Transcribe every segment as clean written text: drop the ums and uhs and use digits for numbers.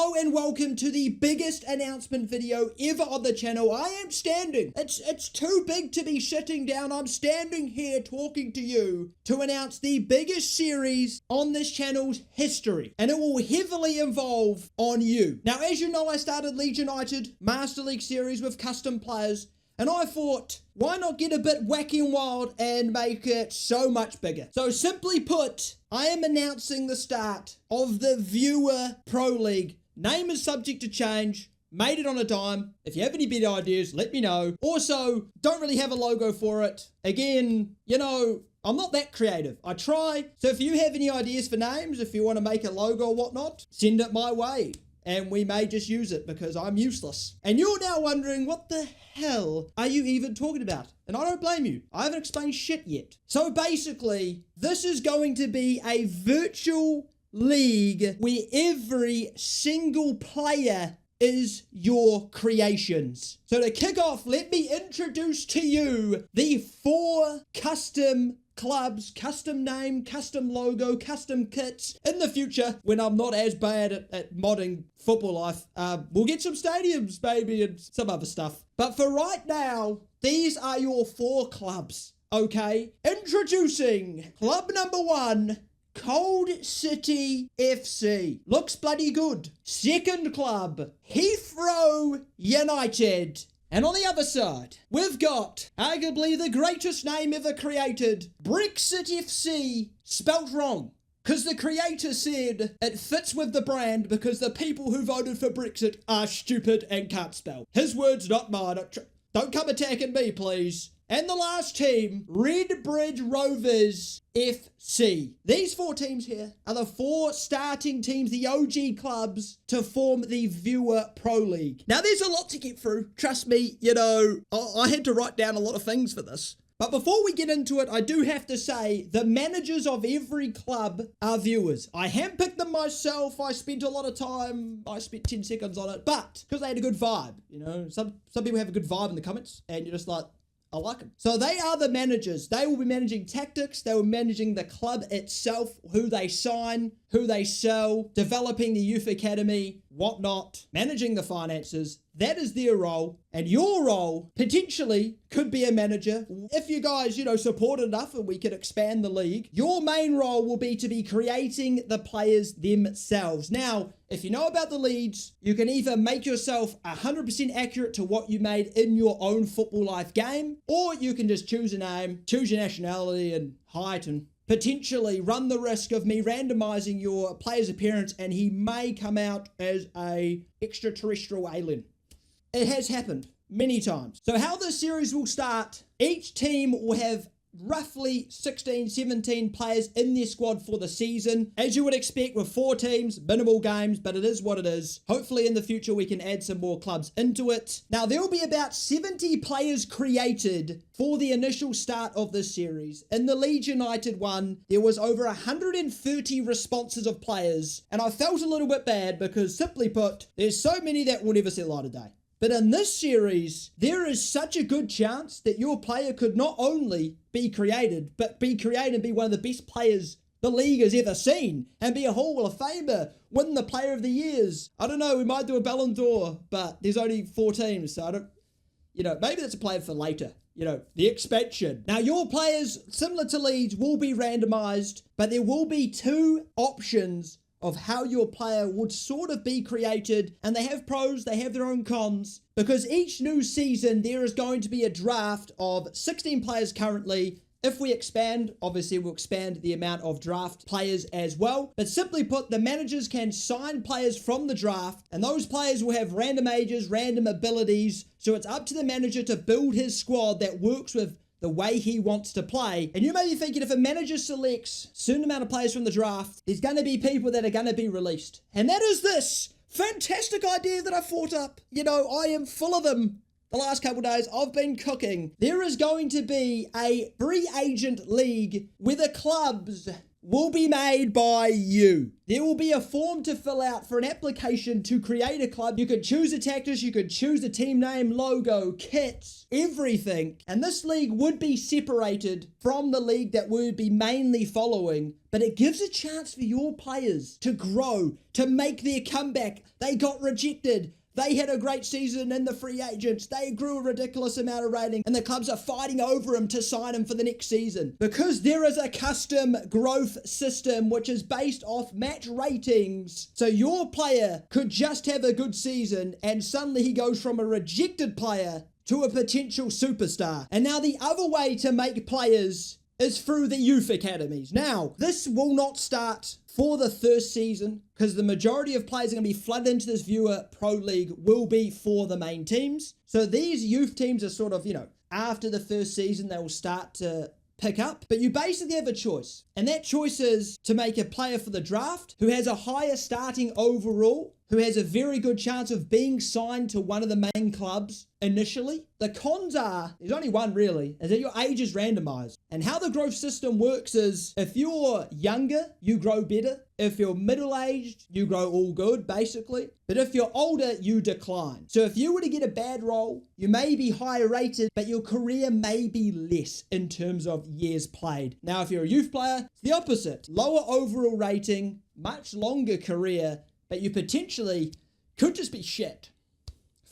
Hello and welcome to the biggest announcement video ever on the channel. I am standing. It's too big to be sitting down. I'm standing here talking to you to announce the biggest series on this channel's history. And it will heavily involve on you. Now, as you know, I started Leeds United Master League series with custom players. And I thought, why not get a bit wacky and wild and make it so much bigger? So simply put, I am announcing the start of the Viewer Pro League. Name is subject to change. Made it on a dime. If you have any better ideas, let me know. Also, don't really have a logo for it. Again, you know, I'm not that creative. I try. So if you have any ideas for names, if you want to make a logo or whatnot, send it my way. And we may just use it because I'm useless. And you're now wondering, what the hell are you even talking about? And I don't blame you. I haven't explained shit yet. So basically, this is going to be a virtual league where every single player is your creations. So to kick off, let me introduce to you the 4 custom clubs, custom name, custom logo, custom kits. In the future, when I'm not as bad at modding football life, we'll get some stadiums, baby, and some other stuff. But for right now, these are your 4 clubs, okay? Introducing club number 1, Cold City FC. Looks bloody good. Second club, Heathrow United. And on the other side, we've got arguably the greatest name ever created, Brexit FC, spelt wrong. Because the creator said it fits with the brand because the people who voted for Brexit are stupid and can't spell. His words, not mine. Don't come attacking me, please. And the last team, Redbridge Rovers FC. These 4 teams here are the 4 starting teams, the OG clubs, to form the Viewer Pro League. Now, there's a lot to get through. Trust me, you know, I had to write down a lot of things for this. But before we get into it, I do have to say the managers of every club are viewers. I handpicked them myself. I spent a lot of time. I spent 10 seconds on it, but because they had a good vibe, you know, some people have a good vibe in the comments and you're just like, I like them. So they are the managers. They will be managing tactics. They will be managing the club itself, who they sign, who they sell, developing the youth academy, whatnot, managing the finances. That is their role. And your role, potentially, could be a manager. If you guys, you know, support enough and we can expand the league, your main role will be to be creating the players themselves. Now, if you know about the leads, you can either make yourself 100% accurate to what you made in your own football life game, or you can just choose a name, choose your nationality and height, and potentially run the risk of me randomizing your player's appearance and he may come out as a extraterrestrial alien. It has happened many times. So how this series will start, each team will have roughly 16, 17 players in their squad for the season. As you would expect with 4 teams, minimal games, but it is what it is. Hopefully in the future we can add some more clubs into it. Now there will be about 70 players created for the initial start of this series. In the Leeds United one, there was over 130 responses of players, and I felt a little bit bad because simply put, there's so many that will never see light of day. But in this series, there is such a good chance that your player could not only be created, but be created and be one of the best players the league has ever seen, and be a Hall of Famer, win the Player of the Years. I don't know, we might do a Ballon d'Or, but there's only 4 teams, so I don't, you know, maybe that's a player for later. You know, the expansion. Now, your players, similar to Leeds, will be randomized, but there will be 2 options of how your player would sort of be created, and they have pros, they have their own cons, because each new season there is going to be a draft of 16 players currently. If we expand, obviously we'll expand the amount of draft players as well, but simply put, the managers can sign players from the draft, and those players will have random ages, random abilities, so it's up to the manager to build his squad that works with the way he wants to play. And you may be thinking, if a manager selects a certain amount of players from the draft, there's going to be people that are going to be released. And that is this fantastic idea that I thought up. You know, I am full of them. The last couple of days, I've been cooking. There is going to be a free agent league where the clubs will be made by you. There will be a form to fill out for an application to create a club. You could choose a tactics, you could choose a team name, logo, kits, everything. And this league would be separated from the league that we would be mainly following, but it gives a chance for your players to grow, to make their comeback. They got rejected. They had a great season in the free agents. They grew a ridiculous amount of rating, and the clubs are fighting over him to sign him for the next season. Because there is a custom growth system which is based off match ratings. So your player could just have a good season, and suddenly he goes from a rejected player to a potential superstar. And now the other way to make players is through the youth academies. Now, this will not start for the first season because the majority of players are going to be flooded into this viewer pro league will be for the main teams. So these youth teams are sort of, after the first season, they will start to pick up. But you basically have a choice. And that choice is to make a player for the draft who has a higher starting overall, who has a very good chance of being signed to one of the main clubs initially. The cons are, there's only one really, is that your age is randomized. And how the growth system works is, if you're younger, you grow better. If you're middle-aged, you grow all good, basically. But if you're older, you decline. So if you were to get a bad role, you may be higher rated, but your career may be less in terms of years played. Now, if you're a youth player, it's the opposite. Lower overall rating, much longer career, but you potentially could just be shit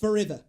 forever.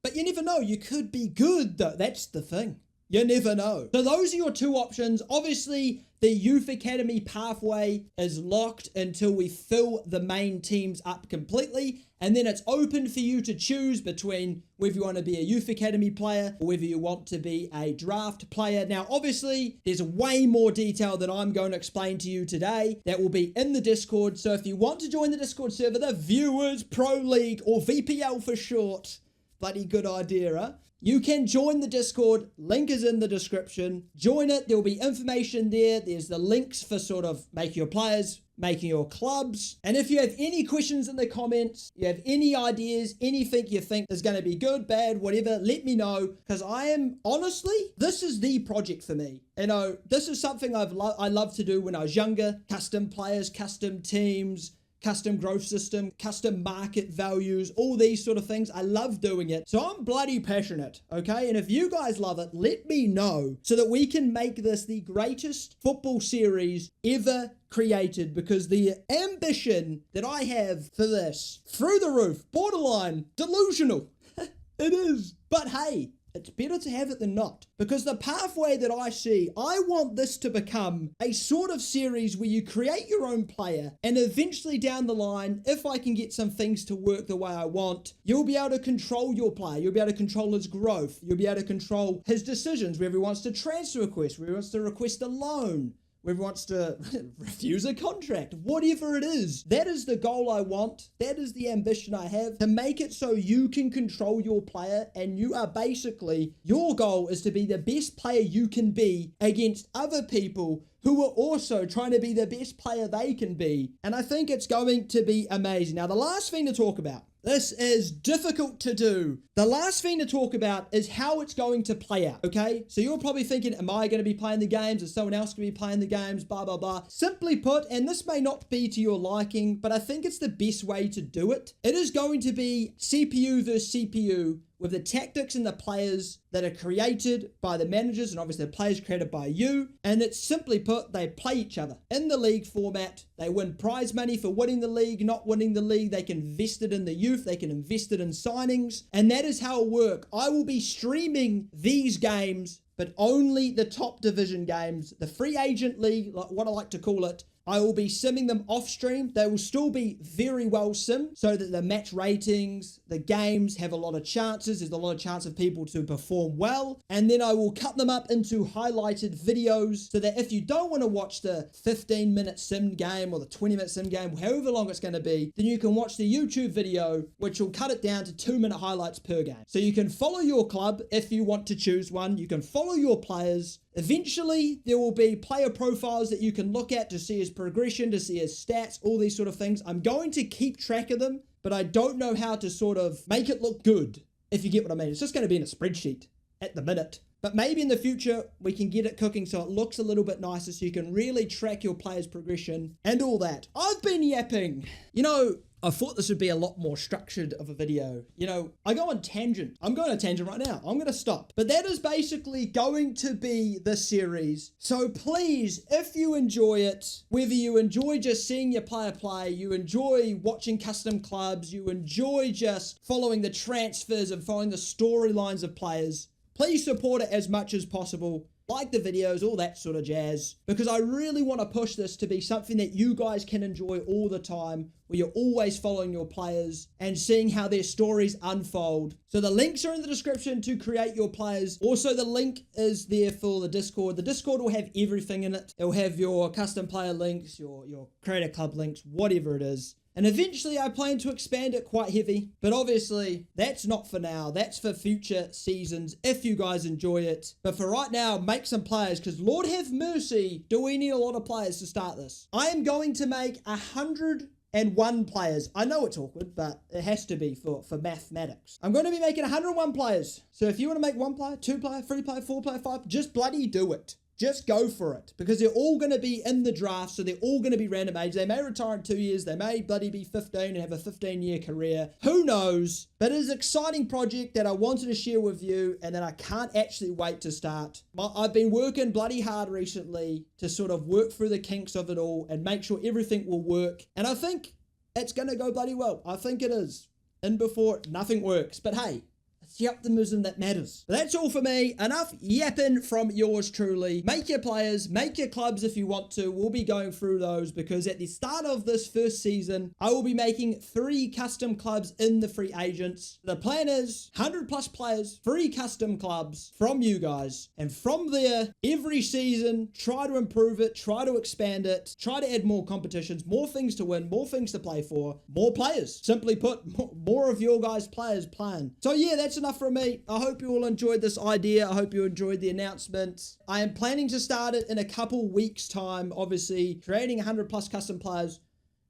But you never know. You could be good, though. That's the thing. You never know. So those are your two options. Obviously, the Youth Academy pathway is locked until we fill the main teams up completely. And then it's open for you to choose between whether you want to be a Youth Academy player or whether you want to be a draft player. Now, obviously, there's way more detail that I'm going to explain to you today that will be in the Discord. So if you want to join the Discord server, the Viewers Pro League, or VPL for short, bloody good idea, huh? You can join the Discord. Link is in the description. Join it. There will be information there. There's the links for sort of making your players, making your clubs. And if you have any questions in the comments, you have any ideas, anything you think is going to be good, bad, whatever, let me know. Because I am, honestly, this is the project for me. This is something I loved to do when I was younger. Custom players, custom teams, custom growth system, custom market values, all these sort of things. I love doing it. So I'm bloody passionate, okay? And if you guys love it, let me know so that we can make this the greatest football series ever created, because the ambition that I have for this, through the roof, borderline delusional. It is. But hey, it's better to have it than not, because the pathway that I see, I want this to become a sort of series where you create your own player, and eventually down the line, if I can get some things to work the way I want, you'll be able to control your player. You'll be able to control his growth. You'll be able to control his decisions, whether he wants to transfer request, whether he wants to request a loan, whether he wants to refuse a contract, whatever it is. That is the goal I want. That is the ambition I have, to make it so you can control your player, and you are basically, your goal is to be the best player you can be against other people who are also trying to be the best player they can be. And I think it's going to be amazing. Now, the last thing to talk about, this is difficult to do. The last thing to talk about is how it's going to play out, okay? So you're probably thinking, am I going to be playing the games? Is someone else going to be playing the games? Blah, blah, blah. Simply put, and this may not be to your liking, but I think it's the best way to do it. It is going to be CPU versus CPU, with the tactics and the players that are created by the managers, and obviously the players created by you. And it's simply put, they play each other in the league format. They win prize money for winning the league, not winning the league. They can invest it in the youth. They can invest it in signings. And that is how it works. I will be streaming these games, but only the top division games, the free agent league, like what I like to call it. I will be simming them off stream. They will still be very well simmed, so that the match ratings, the games have a lot of chances. There's a lot of chance of people to perform well. And then I will cut them up into highlighted videos, so that if you don't want to watch the 15-minute sim game or the 20-minute sim game, however long it's going to be, then you can watch the YouTube video, which will cut it down to 2-minute highlights per game. So you can follow your club if you want to choose one. You can follow your players. Eventually, there will be player profiles that you can look at to see his progression, to see his stats, all these sort of things. I'm going to keep track of them, but I don't know how to sort of make it look good, if you get what I mean. It's just going to be in a spreadsheet at the minute. But maybe in the future, we can get it cooking so it looks a little bit nicer so you can really track your player's progression and all that. I've been yapping. You know, I thought this would be a lot more structured of a video. You know, I go on tangent. I'm going on a tangent right now. I'm going to stop. But that is basically going to be the series. So please, if you enjoy it, whether you enjoy just seeing your player play, you enjoy watching custom clubs, you enjoy just following the transfers and following the storylines of players, please support it as much as possible. Like the videos, all that sort of jazz, because I really want to push this to be something that you guys can enjoy all the time, where you're always following your players and seeing how their stories unfold. So the links are in the description to create your players. Also, the link is there for the Discord. The Discord will have everything in it. It'll have your custom player links, your creator club links, whatever it is. And eventually I plan to expand it quite heavy, but obviously that's not for now. That's for future seasons if you guys enjoy it. But for right now, make some players, because Lord have mercy, do we need a lot of players to start this? I am going to make 101 players. I know it's awkward, but it has to be for mathematics. I'm going to be making 101 players. So if you want to make 1 player, 2 player, 3 player, 4 player, 5, just bloody do it. Just go for it, because they're all going to be in the draft, so they're all going to be random age. They may retire in 2 years. They may bloody be 15 and have a 15-year career. Who knows? But it's an exciting project that I wanted to share with you and that I can't actually wait to start. I've been working bloody hard recently to sort of work through the kinks of it all and make sure everything will work. And I think it's going to go bloody well. I think it is. In before, nothing works. But hey, it's the optimism that matters. But that's all for me. Enough yapping from yours truly. Make your players, make your clubs if you want to. We'll be going through those, because at the start of this first season, I will be making 3 custom clubs in the free agents. The plan is 100 plus players, 3 custom clubs from you guys. And from there, every season, try to improve it, try to expand it, try to add more competitions, more things to win, more things to play for, more players. Simply put, more of your guys' players playing. So yeah, that's enough from me. I hope you all enjoyed this idea. I hope you enjoyed the announcement. I am planning to start it in a couple weeks time. Obviously, creating 100 plus custom players,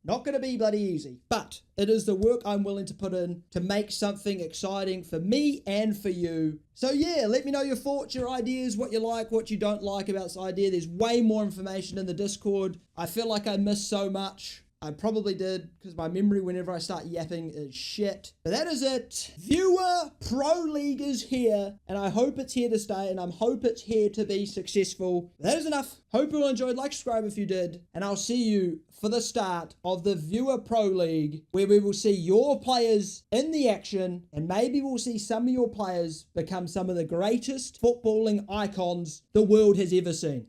not going to be bloody easy, but it is the work I'm willing to put in to make something exciting for me and for you. So yeah, let me know your thoughts, your ideas, what you like, what you don't like about this idea. There's way more information in the Discord. I feel like I missed so much. I probably did, because my memory whenever I start yapping is shit. But that is it. Viewer Pro League is here, and I hope it's here to stay, and I hope it's here to be successful. But that is enough. Hope you all enjoyed. Like, subscribe if you did, and I'll see you for the start of the Viewer Pro League, where we will see your players in the action, and maybe we'll see some of your players become some of the greatest footballing icons the world has ever seen.